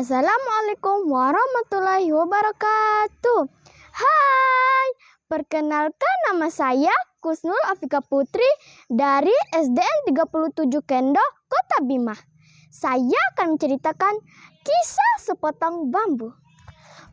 Assalamualaikum warahmatullahi wabarakatuh. Hai, perkenalkan nama saya Kusnul Afika Putri dari SDN 37 Kendo, Kota Bima. Saya akan menceritakan kisah sepotong bambu.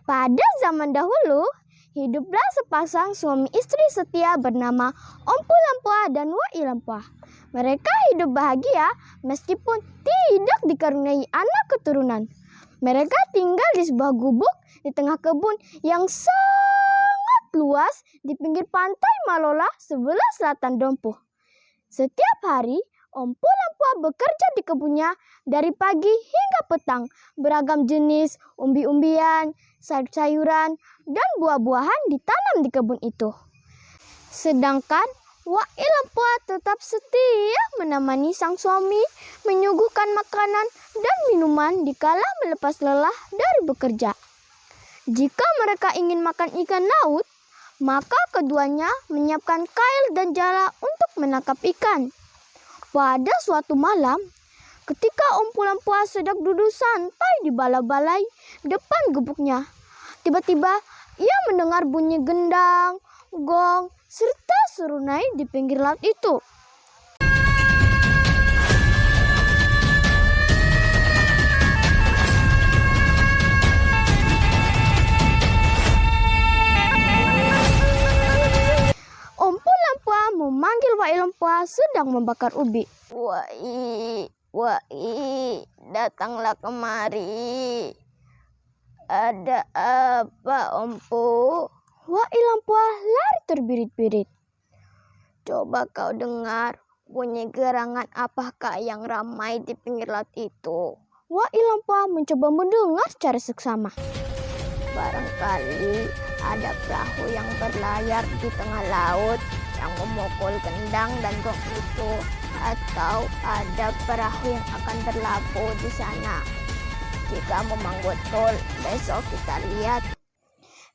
Pada zaman dahulu, hiduplah sepasang suami istri setia bernama Ompu Lampuah dan Wai Lampuah. Mereka hidup bahagia meskipun tidak dikaruniai anak keturunan. Mereka tinggal di sebuah gubuk di tengah kebun yang sangat luas di pinggir pantai Malola sebelah selatan Dompu. Setiap hari, Ompu Lampuah bekerja di kebunnya dari pagi hingga petang. Beragam jenis umbi-umbian, sayur-sayuran, dan buah-buahan ditanam di kebun itu. Sedangkan Wai Lampuah tetap setia menemani sang suami, menyuguhkan makanan dan minuman dikala melepas lelah dari bekerja. Jika mereka ingin makan ikan laut, maka keduanya menyiapkan kail dan jala untuk menangkap ikan. Pada suatu malam, ketika Ompu Lampuah sedang duduk santai di bala-balai depan gubuknya, tiba-tiba ia mendengar bunyi gendang, gong, serta serunai di pinggir laut itu. Ompu Lampuah memanggil Wai Lampuah sedang membakar ubi. Wai, datanglah kemari. Ada apa, Ompu? Wai Lampuah lari terbirit-birit. Coba kau dengar bunyi gerangan apakah yang ramai di pinggir laut itu? Wai Lampuah mencoba mendengar secara seksama. Barangkali ada perahu yang berlayar di tengah laut yang memukul gendang dan gong itu. Atau ada perahu yang akan berlabuh di sana. Jika memang betul, besok kita lihat.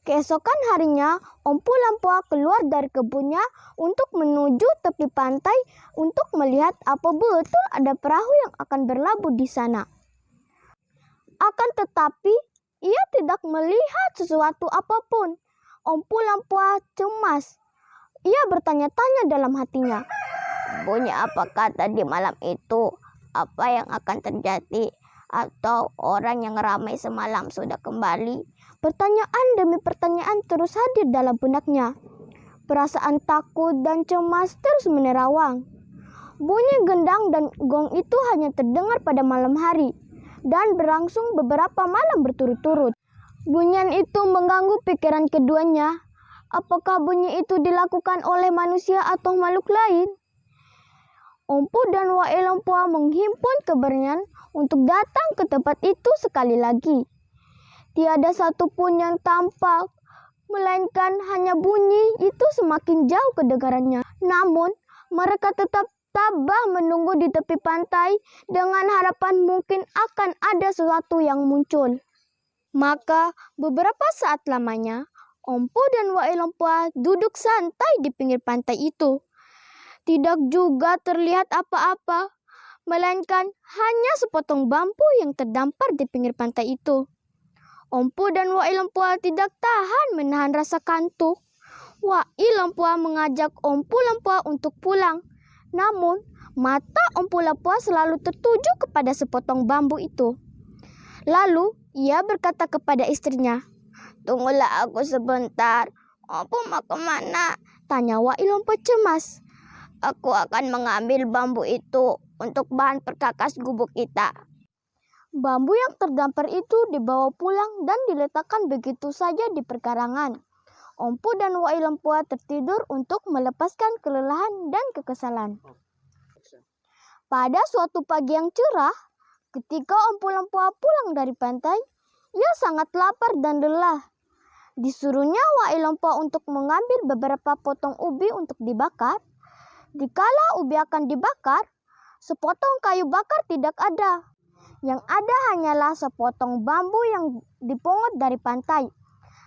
Keesokan harinya, Ompu Lampuah keluar dari kebunnya untuk menuju tepi pantai untuk melihat apa betul ada perahu yang akan berlabuh di sana. Akan tetapi, ia tidak melihat sesuatu apapun. Ompu Lampuah cemas. Ia bertanya-tanya dalam hatinya. Bunyi apakah tadi malam itu? Apa yang akan terjadi? Atau orang yang ramai semalam sudah kembali? Pertanyaan demi pertanyaan terus hadir dalam benaknya. Perasaan takut dan cemas terus menerawang. Bunyi gendang dan gong itu hanya terdengar pada malam hari dan berlangsung beberapa malam berturut-turut. Bunyian itu mengganggu pikiran keduanya. Apakah bunyi itu dilakukan oleh manusia atau makhluk lain? Ompu dan Wai Lampuah menghimpun keberanian untuk datang ke tempat itu sekali lagi. Tiada satupun yang tampak, melainkan hanya bunyi itu semakin jauh kedengarannya. Namun, mereka tetap tabah menunggu di tepi pantai dengan harapan mungkin akan ada sesuatu yang muncul. Maka, beberapa saat lamanya, Ompu dan Wai Lampuah duduk santai di pinggir pantai itu. Tidak juga terlihat apa-apa, melainkan hanya sepotong bambu yang terdampar di pinggir pantai itu. Ompu dan Wai Lampuah tidak tahan menahan rasa kantuk. Wai Lampuah mengajak Ompu Lampuah untuk pulang. Namun, mata Ompu Lampuah selalu tertuju kepada sepotong bambu itu. Lalu, ia berkata kepada istrinya, "Tunggulah aku sebentar." "Ompu mau kemana?" tanya Wai Lampuah cemas. "Aku akan mengambil bambu itu untuk bahan perkakas gubuk kita." Bambu yang terdampar itu dibawa pulang dan diletakkan begitu saja di perkarangan. Ompu dan Wai Lampuah tertidur untuk melepaskan kelelahan dan kekesalan. Pada suatu pagi yang cerah, ketika Ompu Lampuah pulang dari pantai, ia sangat lapar dan lelah. Disuruhnya Wai Lampuah untuk mengambil beberapa potong ubi untuk dibakar. Dikala ubi akan dibakar, sepotong kayu bakar tidak ada. Yang ada hanyalah sepotong bambu yang dipungut dari pantai.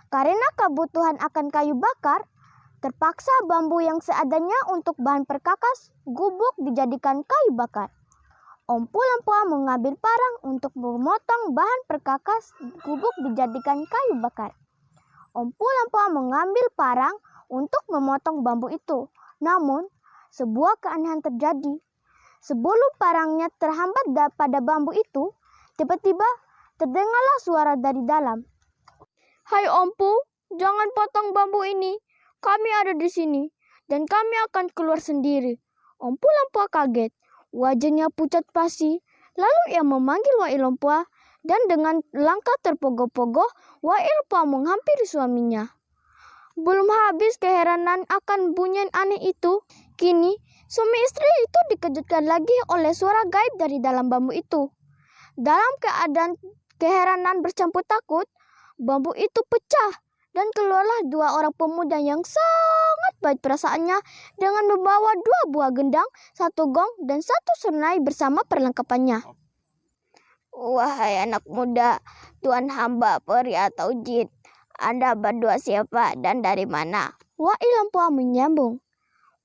Karena kebutuhan akan kayu bakar, terpaksa bambu yang seadanya untuk bahan perkakas gubuk dijadikan kayu bakar. Empu Lempoa mengambil parang untuk memotong bahan perkakas gubuk dijadikan kayu bakar. Empu Lempoa mengambil parang untuk memotong bambu itu. Namun, sebuah keanehan terjadi. Sebelum parangnya terhambat pada bambu itu, tiba-tiba terdengarlah suara dari dalam. "Hai Empu, jangan potong bambu ini. Kami ada di sini, dan kami akan keluar sendiri." Empu Lempoa kaget. Wajahnya pucat pasi. Lalu ia memanggil Wai Lempoa, dan dengan langkah terpogoh-pogoh, Wai Lempoa menghampiri suaminya. Belum habis keheranan akan bunyian aneh itu, kini suami istri itu dikejutkan lagi oleh suara gaib dari dalam bambu itu. Dalam keadaan keheranan bercampur takut, bambu itu pecah dan keluarlah dua orang pemuda yang sangat baik perasaannya dengan membawa 2 buah gendang, 1 gong, dan 1 serenai bersama perlengkapannya. "Wahai anak muda, Tuan hamba peri atau jin, Anda berdua siapa dan dari mana?" Wai Lempoa menyambung.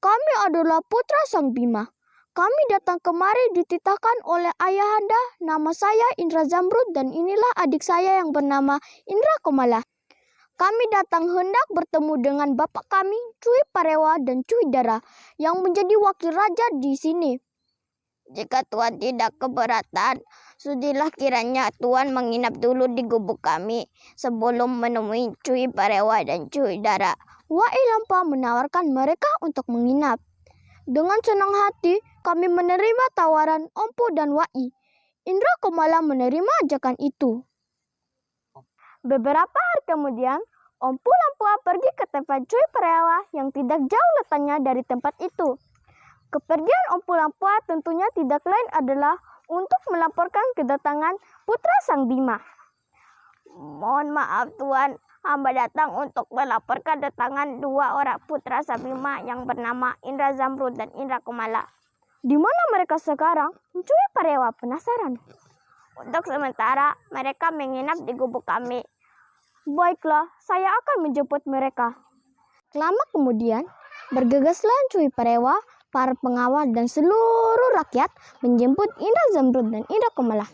"Kami adalah putra Sang Bima. Kami datang kemari dititahkan oleh ayahanda. Nama saya Indra Zamrud dan inilah adik saya yang bernama Indra Komala. Kami datang hendak bertemu dengan bapak kami, Cui Parewa dan Cui Dara, yang menjadi wakil raja di sini. Jika Tuan tidak keberatan, sudilah kiranya Tuan menginap dulu di gubuk kami sebelum menemui Cui Parewa dan Cui Dara." Wai Lempoa menawarkan mereka untuk menginap. Dengan senang hati, kami menerima tawaran Empu dan Wai. Indra Komala menerima ajakan itu. Beberapa hari kemudian, Empu Lempoa pergi ke tempat Cui Parewa yang tidak jauh letaknya dari tempat itu. Kepergian Empu Lempoa tentunya tidak lain adalah untuk melaporkan kedatangan putra Sang Bima. "Mohon maaf Tuan, hamba datang untuk melaporkan kedatangan 2 orang putra Sang Bima yang bernama Indra Zamrud dan Indra Komala." "Di mana mereka sekarang?" Cui Parewa penasaran. "Untuk sementara mereka menginap di gubuk kami." "Baiklah, saya akan menjemput mereka." Lama kemudian, bergegaslah Cui Parewa, para pengawal dan seluruh rakyat menjemput Indra Zamrud dan Indra Komala.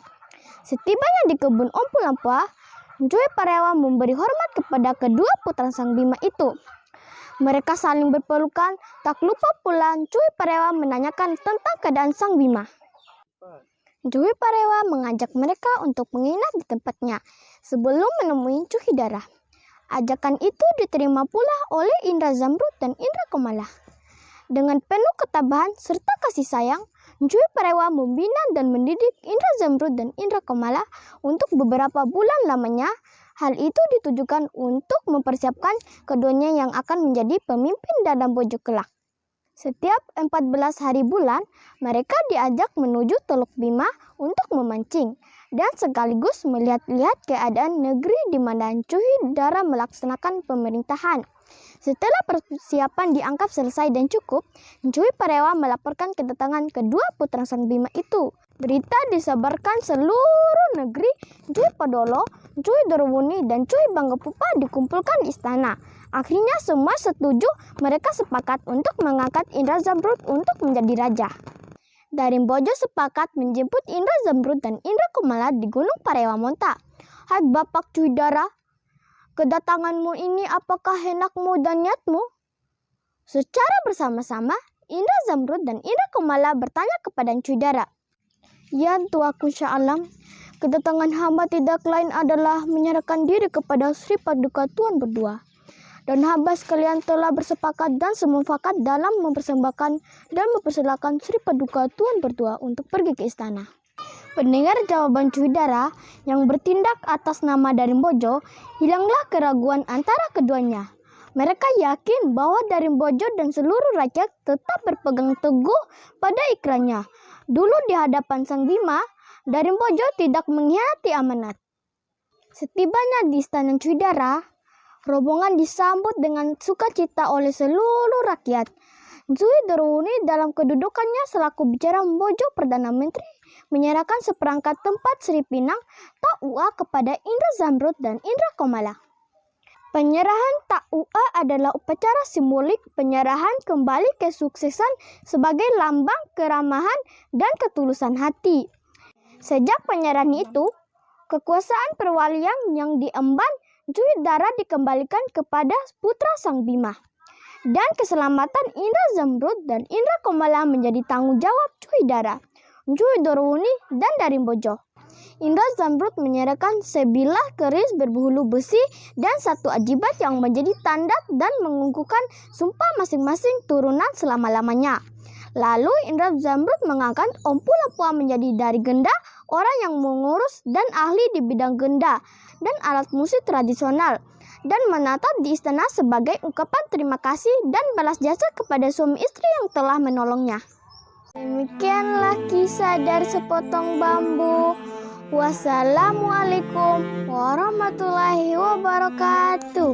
Setibanya di kebun Empu Lempoa, Cui Parewa memberi hormat kepada kedua putra Sang Bima itu. Mereka saling berpelukan, tak lupa pula Cui Parewa menanyakan tentang keadaan Sang Bima. Cui Parewa mengajak mereka untuk menginap di tempatnya sebelum menemui Cui Dara. Ajakan itu diterima pula oleh Indra Zamrud dan Indra Komala. Dengan penuh ketabahan serta kasih sayang, Cui Parewa membina dan mendidik Indra Zamrud dan Indra Komala untuk beberapa bulan lamanya. Hal itu ditujukan untuk mempersiapkan keduanya yang akan menjadi pemimpin dalam Bojo kelak. Setiap 14 hari bulan, mereka diajak menuju Teluk Bima untuk memancing dan sekaligus melihat-lihat keadaan negeri di mana Cui Dara melaksanakan pemerintahan. Setelah persiapan dianggap selesai dan cukup, Cui Parewa melaporkan kedatangan kedua putra Sang Bima itu. Berita disebarkan seluruh negeri. Cui Padolo, Cui Dorowuni, dan Cui Banggapupa dikumpulkan di istana. Akhirnya semua setuju, mereka sepakat untuk mengangkat Indra Zamrud untuk menjadi raja. Darim Bojo sepakat menjemput Indra Zamrud dan Indra Komala di Gunung Parewa Monta. "Hai Bapak Cui Dara, kedatanganmu ini apakah hendakmu dan niatmu?" Secara bersama-sama, Indra Zamrud dan Indra Komala bertanya kepada Cui Dara. "Ya Tuaku Syah Alam, kedatangan hamba tidak lain adalah menyerahkan diri kepada Sri Paduka Tuan berdua. Dan hamba sekalian telah bersepakat dan semufakat dalam mempersembahkan dan mempersilakan Sri Paduka Tuan berdua untuk pergi ke istana." Pendengar jawaban Cui Dara yang bertindak atas nama Darim Bojo, hilanglah keraguan antara keduanya. Mereka yakin bahwa Darim Bojo dan seluruh rakyat tetap berpegang teguh pada ikrannya. Dulu di hadapan Sang Bima, Darim Bojo tidak mengkhianati amanat. Setibanya di istana Cui Dara, rombongan disambut dengan sukacita oleh seluruh rakyat. Cui Dorowuni dalam kedudukannya selaku bicara Bojo Perdana Menteri menyerahkan seperangkat tempat Sri Pinang Taua kepada Indra Zamrud dan Indra Komala. Penyerahan Ta'ua adalah upacara simbolik penyerahan kembali kesuksesan sebagai lambang keramahan dan ketulusan hati. Sejak penyerahan itu, kekuasaan perwalian yang diemban Juhidara dikembalikan kepada putra Sang Bima. Dan keselamatan Indra Zamrud dan Indra Komala menjadi tanggung jawab Juhidara, Juhidorowuni, dan Darimbojo. Indra Zamrud menyerahkan sebilah keris berbulu besi dan satu ajibat yang menjadi tanda dan mengukuhkan sumpah masing-masing turunan selama-lamanya. Lalu Indra Zamrud mengangkat Empu Lepua menjadi dari Genda, orang yang mengurus dan ahli di bidang genda dan alat musik tradisional, dan menatap di istana sebagai ungkapan terima kasih dan balas jasa kepada suami istri yang telah menolongnya. Demikianlah kisah dari sepotong bambu. Wassalamualaikum warahmatullahi wabarakatuh.